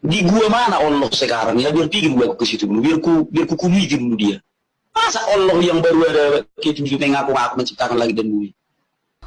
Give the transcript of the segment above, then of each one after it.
Di gua mana Allah sekarang ya, biar pikir gua ke situ dulu, biar ku kumiti dulu dia. Masa Allah yang baru ada kita ngaku-ngaku menciptakan lagi dan bumi.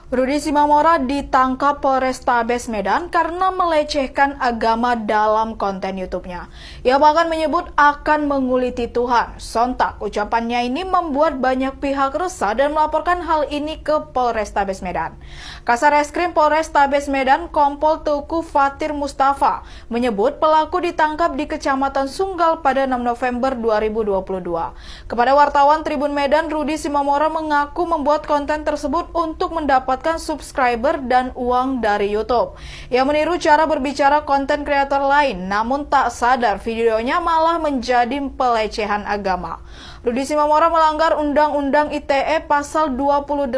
Rudi Simamora ditangkap Polrestabes Medan karena melecehkan agama dalam konten YouTube-nya. Ia bahkan menyebut akan menguliti Tuhan. Sontak, ucapannya ini membuat banyak pihak resah dan melaporkan hal ini ke Polrestabes Medan. Kasareskrim Polrestabes Medan Kompol Teguh Fatir Mustafa menyebut pelaku ditangkap di Kecamatan Sunggal pada 6 November 2022. Kepada wartawan Tribun Medan, Rudi Simamora mengaku membuat konten tersebut untuk mendapat subscriber dan uang dari YouTube. Ia meniru cara berbicara konten kreator lain, namun tak sadar videonya malah menjadi pelecehan agama. Rudi Simamora melanggar Undang-Undang ITE Pasal 28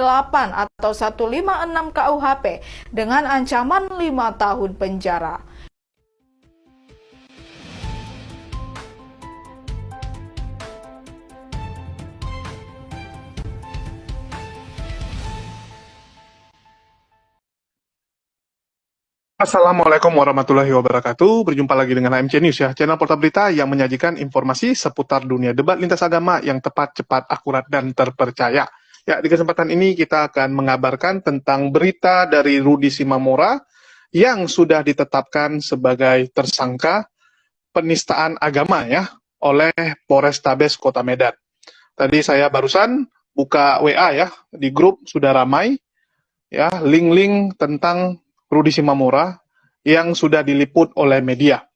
atau 156 KUHP dengan ancaman 5 tahun penjara. Assalamualaikum warahmatullahi wabarakatuh. Berjumpa lagi dengan AMC News ya, channel portal berita yang menyajikan informasi seputar dunia debat lintas agama yang tepat, cepat, akurat, dan terpercaya. Ya, di kesempatan ini kita akan mengabarkan tentang berita dari Rudi Simamora yang sudah ditetapkan sebagai tersangka penistaan agama ya oleh Polrestabes Kota Medan. Tadi saya barusan buka WA ya, di grup sudah ramai ya, link-link tentang Rudi Simamora yang sudah diliput oleh media.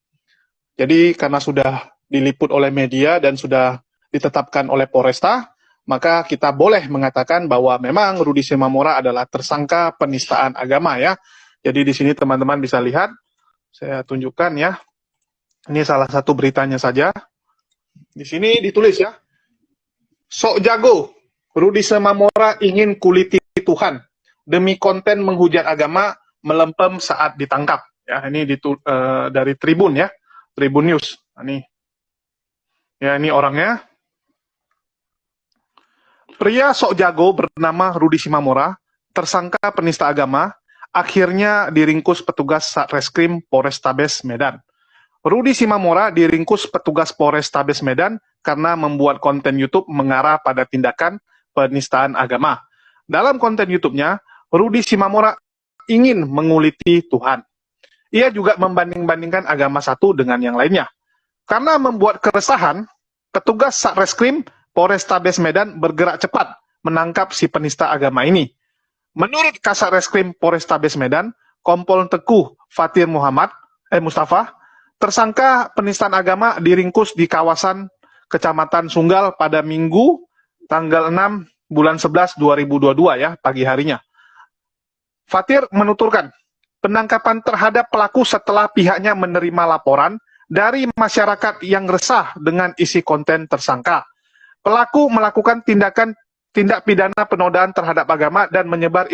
Jadi karena sudah diliput oleh media dan sudah ditetapkan oleh Polresta, maka kita boleh mengatakan bahwa memang Rudi Simamora adalah tersangka penistaan agama ya. Jadi di sini teman-teman bisa lihat, saya tunjukkan ya. Ini salah satu beritanya saja. Di sini ditulis ya, sok jago, Rudi Simamora ingin kuliti Tuhan demi konten menghujat agama melempem saat ditangkap. Ya, ini dari Tribun ya, Tribun News. Ini, ya ini orangnya. Pria sok jago bernama Rudi Simamora, tersangka penista agama, akhirnya diringkus petugas Satreskrim Polrestabes Medan. Rudi Simamora diringkus petugas Polrestabes Medan karena membuat konten YouTube mengarah pada tindakan penistaan agama. Dalam konten YouTube-nya, Rudi Simamora ingin menguliti Tuhan. Ia juga membanding-bandingkan agama satu dengan yang lainnya. Karena membuat keresahan, petugas Satreskrim Polrestabes Medan bergerak cepat menangkap si penista agama ini. Menurut Kasareskrim Polrestabes Medan, Kompol Teguh Fatir Mustafa, tersangka penistaan agama diringkus di kawasan Kecamatan Sunggal pada Minggu tanggal 6 bulan 11 2022 ya, pagi harinya. Fatir menuturkan, penangkapan terhadap pelaku setelah pihaknya menerima laporan dari masyarakat yang resah dengan isi konten tersangka. Pelaku melakukan tindak pidana penodaan terhadap agama dan menyebar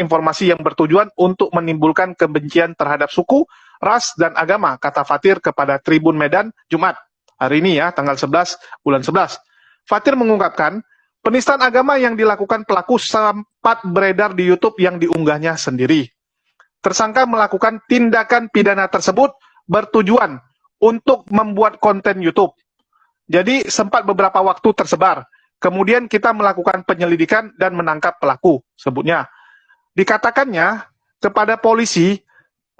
informasi yang bertujuan untuk menimbulkan kebencian terhadap suku, ras, dan agama, kata Fatir kepada Tribun Medan Jumat. Hari ini ya, tanggal 11 bulan 11. Fatir mengungkapkan, penistaan agama yang dilakukan pelaku sempat beredar di YouTube yang diunggahnya sendiri. Tersangka melakukan tindakan pidana tersebut bertujuan untuk membuat konten YouTube. Jadi sempat beberapa waktu tersebar. Kemudian kita melakukan penyelidikan dan menangkap pelaku, sebutnya. Dikatakannya kepada polisi,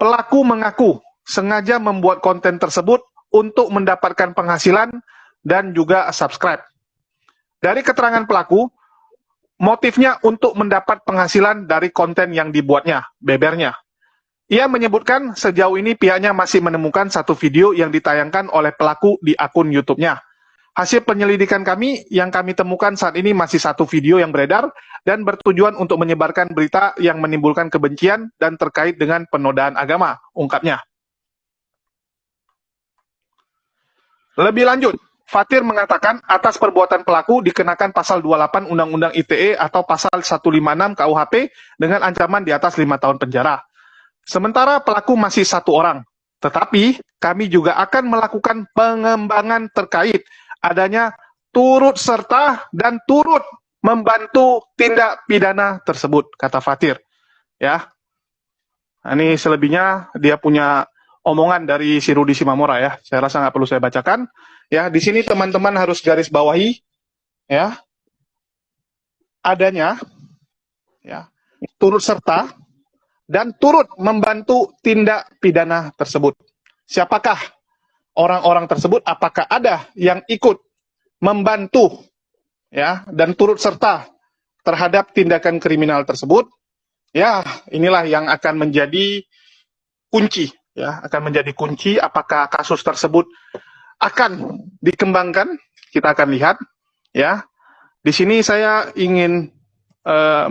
pelaku mengaku sengaja membuat konten tersebut untuk mendapatkan penghasilan dan juga subscribe. Dari keterangan pelaku, motifnya untuk mendapat penghasilan dari konten yang dibuatnya, bebernya. Ia menyebutkan sejauh ini pihaknya masih menemukan satu video yang ditayangkan oleh pelaku di akun YouTube-nya. Hasil penyelidikan kami yang kami temukan saat ini masih satu video yang beredar dan bertujuan untuk menyebarkan berita yang menimbulkan kebencian dan terkait dengan penodaan agama, ungkapnya. Lebih lanjut, Fatir mengatakan atas perbuatan pelaku dikenakan pasal 28 Undang-Undang ITE atau pasal 156 KUHP dengan ancaman di atas 5 tahun penjara. Sementara pelaku masih satu orang, tetapi kami juga akan melakukan pengembangan terkait adanya turut serta dan turut membantu tindak pidana tersebut, kata Fatir. Ya, ini selebihnya dia punya omongan dari si Rudi Simamora ya. Saya rasa nggak perlu saya bacakan. Ya, di sini teman-teman harus garis bawahi ya adanya ya turut serta dan turut membantu tindak pidana tersebut. Siapakah orang-orang tersebut? Apakah ada yang ikut membantu ya dan turut serta terhadap tindakan kriminal tersebut? Ya, inilah yang akan menjadi kunci ya, akan menjadi kunci apakah kasus tersebut akan dikembangkan. Kita akan lihat ya. Di sini saya ingin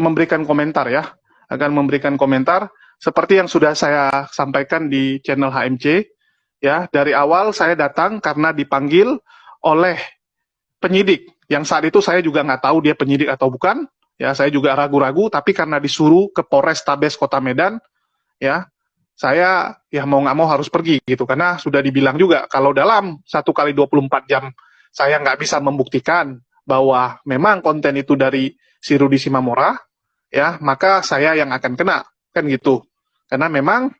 memberikan komentar ya, akan memberikan komentar seperti yang sudah saya sampaikan di channel HMC ya. Dari awal saya datang karena dipanggil oleh penyidik yang saat itu saya juga nggak tahu dia penyidik atau bukan ya, saya juga ragu-ragu, tapi karena disuruh ke Polrestabes Kota Medan ya, saya ya mau nggak mau harus pergi gitu, karena sudah dibilang juga kalau dalam 1x24 jam saya nggak bisa membuktikan bahwa memang konten itu dari si Rudi Simamora ya, maka saya yang akan kena kan gitu, karena memang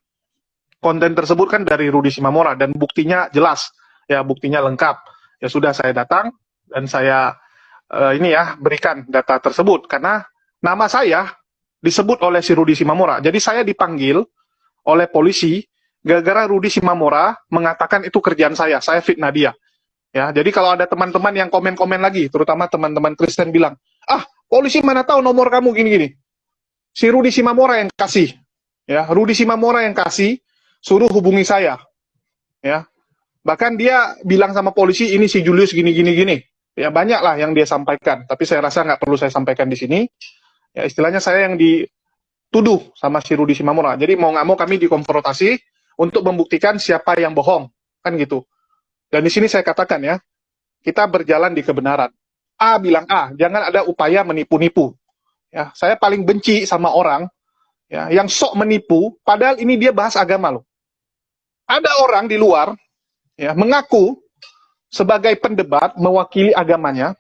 konten tersebut kan dari Rudi Simamora dan buktinya jelas ya, buktinya lengkap ya. Sudah saya datang dan saya ini ya berikan data tersebut karena nama saya disebut oleh si Rudi Simamora. Jadi saya dipanggil oleh polisi gara-gara Rudi Simamora mengatakan itu kerjaan saya fitnah dia. Ya, jadi kalau ada teman-teman yang komen-komen lagi, terutama teman-teman Kristen bilang, "Ah, polisi mana tahu nomor kamu gini-gini." Si Rudi Simamora yang kasih. Ya, Rudi Simamora yang kasih, suruh hubungi saya. Ya. Bahkan dia bilang sama polisi, "Ini si Julius gini-gini-gini." Ya banyak lah yang dia sampaikan, tapi saya rasa nggak perlu saya sampaikan di sini. Ya istilahnya saya yang dituduh sama si Rudi Simamora. Jadi mau nggak mau kami dikonfrontasi untuk membuktikan siapa yang bohong, kan gitu. Dan di sini saya katakan ya, kita berjalan di kebenaran. A bilang A, jangan ada upaya menipu-nipu. Ya, saya paling benci sama orang ya yang sok menipu, padahal ini dia bahas agama loh. Ada orang di luar ya mengaku sebagai pendebat mewakili agamanya,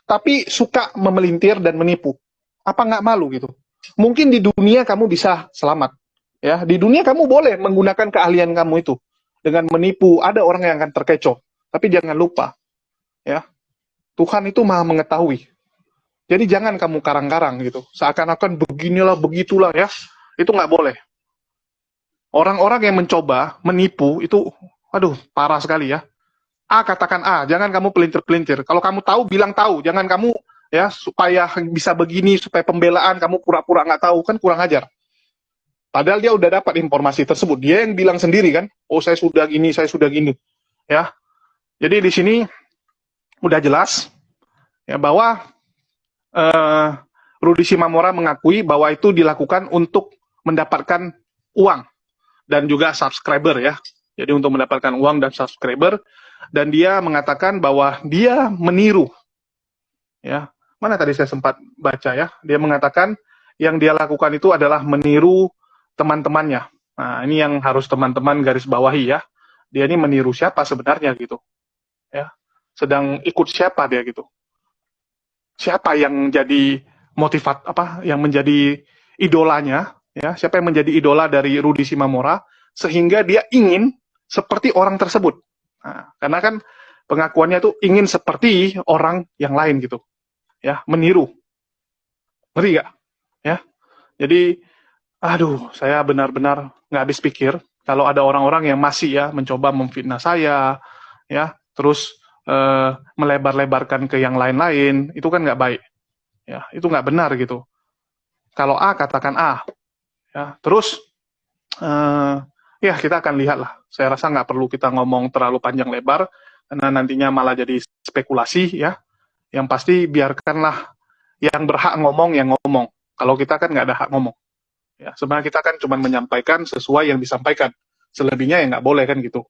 tapi suka memelintir dan menipu. Apa nggak malu gitu? Mungkin di dunia kamu bisa selamat. Ya, di dunia kamu boleh menggunakan keahlian kamu itu dengan menipu. Ada orang yang akan terkecoh. Tapi jangan lupa, ya Tuhan itu maha mengetahui. Jadi jangan kamu karang-karang gitu. Seakan-akan beginilah, begitulah ya. Itu nggak boleh. Orang-orang yang mencoba menipu itu, aduh parah sekali ya. A katakan A, jangan kamu pelintir-pelintir. Kalau kamu tahu, bilang tahu. Jangan kamu ya supaya bisa begini, supaya pembelaan kamu pura-pura nggak tahu, kan kurang ajar. Padahal dia udah dapat informasi tersebut. Dia yang bilang sendiri kan, oh saya sudah gini, ya. Jadi di sini udah jelas ya bahwa Rudi Simamora mengakui bahwa itu dilakukan untuk mendapatkan uang dan juga subscriber ya. Jadi untuk mendapatkan uang dan subscriber. Dan dia mengatakan bahwa dia meniru. Ya, mana tadi saya sempat baca ya. Dia mengatakan yang dia lakukan itu adalah meniru teman-temannya. Nah, ini yang harus teman-teman garis bawahi ya. Dia ini meniru siapa sebenarnya gitu. Ya. Sedang ikut siapa dia gitu. Siapa yang jadi yang menjadi idolanya ya. Siapa yang menjadi idola dari Rudi Simamora sehingga dia ingin seperti orang tersebut. Nah, karena kan pengakuannya itu ingin seperti orang yang lain gitu, ya meniru, ngeri gak? Ya, jadi, aduh, saya benar-benar nggak habis pikir kalau ada orang-orang yang masih ya mencoba memfitnah saya, ya, terus melebar-lebarkan ke yang lain-lain, itu kan nggak baik, ya, itu nggak benar gitu. Kalau A katakan A, ya, terus ya kita akan lihat lah. Saya rasa nggak perlu kita ngomong terlalu panjang lebar, karena nantinya malah jadi spekulasi ya. Yang pasti biarkanlah yang berhak ngomong yang ngomong. Kalau kita kan nggak ada hak ngomong. Ya, sebenarnya kita kan cuma menyampaikan sesuai yang disampaikan. Selebihnya ya nggak boleh kan gitu.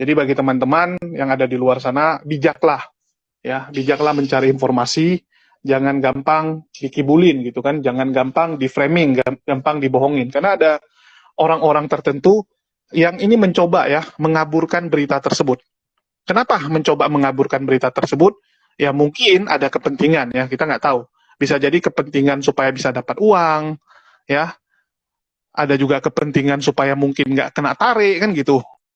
Jadi bagi teman-teman yang ada di luar sana, bijaklah. Ya, bijaklah mencari informasi. Jangan gampang dikibulin gitu kan. Jangan gampang di-framing, gampang dibohongin. Karena ada orang-orang tertentu yang ini mencoba ya mengaburkan berita tersebut. Kenapa mencoba mengaburkan berita tersebut? Ya mungkin ada kepentingan ya, kita nggak tahu. Bisa jadi kepentingan supaya bisa dapat uang, ya, ada juga kepentingan supaya mungkin nggak kena tarik kan gitu.